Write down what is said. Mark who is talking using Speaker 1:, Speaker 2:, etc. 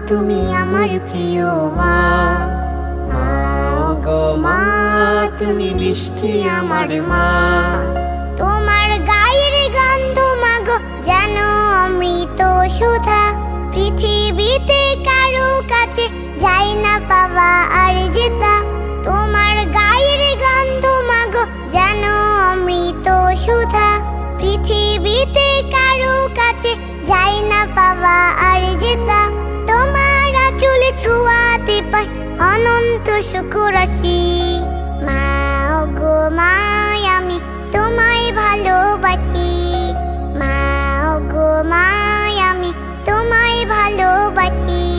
Speaker 1: তুমি আমার প্রিয় মা। মা গো মা, তুমি মিষ্টি আমার মা। তোমার গায়ের গন্ধ মাগো যেন অমৃত সুধা, পৃথিবীতে কারো কাছে যাই না পাওয়া আর যেতা। তোমার গায়ের গন্ধ মাগো যেন অমৃত সুধা, পৃথিবীতে কারো কাছে যাই না পাওয়া আর যেতা। তোমার আঁচল ছোঁয়াতে পাই অনন্ত সুখ রাশি। মা গো মা, আমি তোমায় ভালোবাসি। মা গো মা, আমি তোমায় ভালোবাসি।